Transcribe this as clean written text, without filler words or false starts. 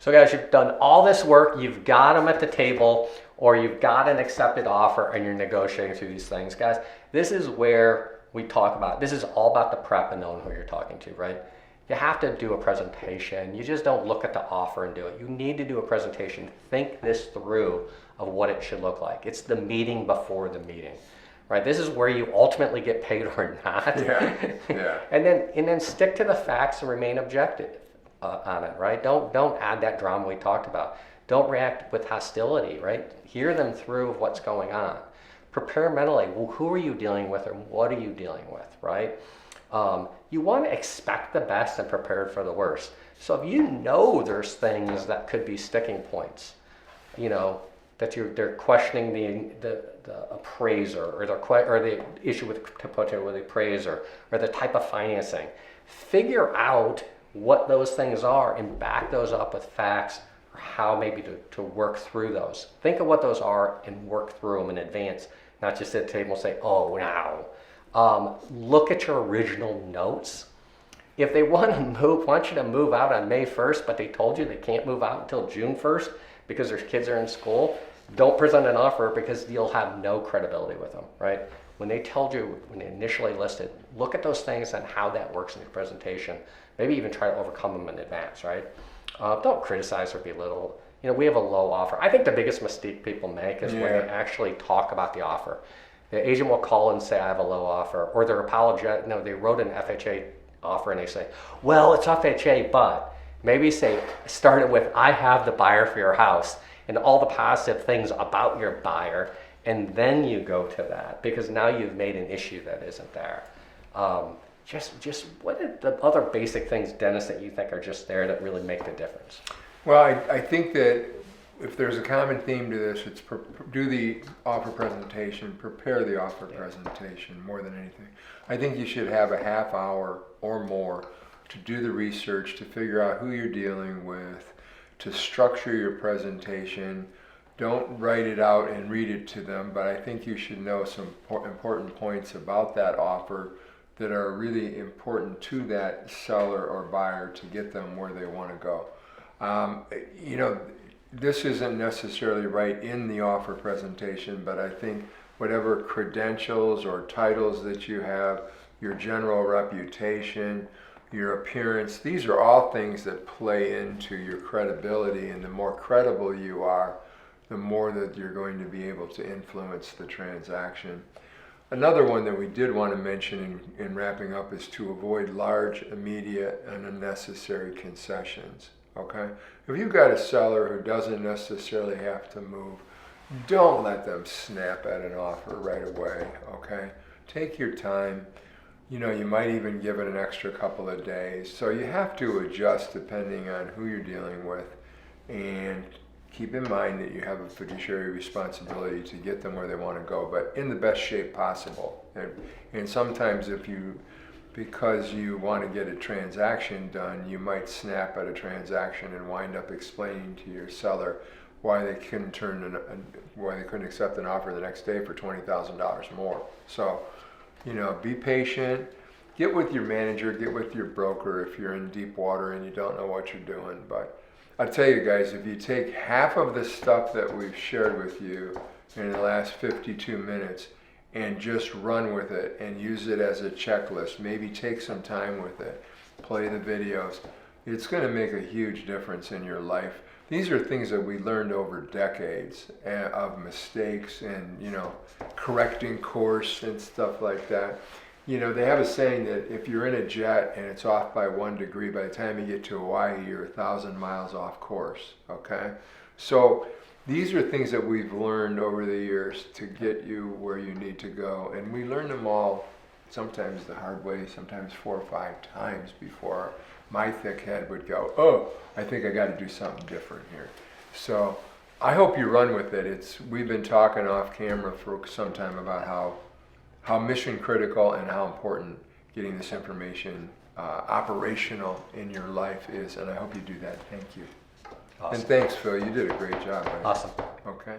So guys, you've done all this work, you've got them at the table, or you've got an accepted offer and you're negotiating through these things. Guys, this is where we talk about, this is all about the prep and knowing who you're talking to, right? You have to do a presentation. You just don't look at the offer and do it. You need to do a presentation. Think this through of what it should look like. It's the meeting before the meeting, right? This is where you ultimately get paid or not. Yeah. and then stick to the facts and remain objective on it, right? Don't add that drama we talked about. Don't react with hostility, right? Hear them through of what's going on. Prepare mentally. Well, who are you dealing with, and what are you dealing with, right? You want to expect the best and prepare for the worst. So if you know there's things that could be sticking points, you know, that they're questioning the appraiser, or the issue with the appraiser, or the type of financing, figure out what those things are and back those up with facts, or how maybe to work through those. Think of what those are and work through them in advance, not just sit at the table and say, oh, now. Look at your original notes. If they want you to move out on May 1st, but they told you they can't move out until June 1st because their kids are in school, don't present an offer, because you'll have no credibility with them, right? When they told you, when they initially listed, look at those things and how that works in your presentation. Maybe even try to overcome them in advance, right? Don't criticize or belittle. You know, we have a low offer. I think the biggest mistake people make is when they actually talk about the offer. The agent will call and say, I have a low offer, or they're apologetic. No, they wrote an FHA offer and they say, well, it's FHA, but maybe start it with, I have the buyer for your house and all the positive things about your buyer, and then you go to that, because now you've made an issue that isn't there. Just what are the other basic things, Dennis, that you think are just there that really make the difference? Well, I think that if there's a common theme to this, it's do the offer presentation, prepare the offer presentation more than anything. I think you should have a half hour or more to do the research, to figure out who you're dealing with, to structure your presentation. Don't write it out and read it to them, but I think you should know some important points about that offer that are really important to that seller or buyer to get them where they want to go. You know, this isn't necessarily right in the offer presentation, but I think whatever credentials or titles that you have, your general reputation, your appearance, these are all things that play into your credibility, and the more credible you are, the more that you're going to be able to influence the transaction. Another one that we did want to mention in wrapping up is to avoid large, immediate, and unnecessary concessions. Okay? If you've got a seller who doesn't necessarily have to move, don't let them snap at an offer right away. Okay? Take your time. You know, you might even give it an extra couple of days. So you have to adjust depending on who you're dealing with, and keep in mind that you have a fiduciary responsibility to get them where they want to go, but in the best shape possible. And sometimes because you want to get a transaction done, you might snap at a transaction and wind up explaining to your seller why they couldn't accept an offer the next day for $20,000 more. So, you know, be patient. Get with your manager, get with your broker if you're in deep water and you don't know what you're doing. But I'll tell you guys, if you take half of the stuff that we've shared with you in the last 52 minutes and just run with it and use it as a checklist, maybe take some time with it, play the videos, it's going to make a huge difference in your life. These are things that we learned over decades of mistakes and, you know, correcting course and stuff like that. You know, they have a saying that if you're in a jet and it's off by 1 degree, by the time you get to Hawaii, you're 1,000 miles off course, okay? So these are things that we've learned over the years to get you where you need to go. And we learn them all, sometimes the hard way, sometimes 4 or 5 times before my thick head would go, oh, I think I got to do something different here. So I hope you run with it. We've been talking off camera for some time about how mission critical and how important getting this information operational in your life is, and I hope you do that. Thank you. Awesome. And thanks, Phil. You did a great job. Right? Awesome. Okay.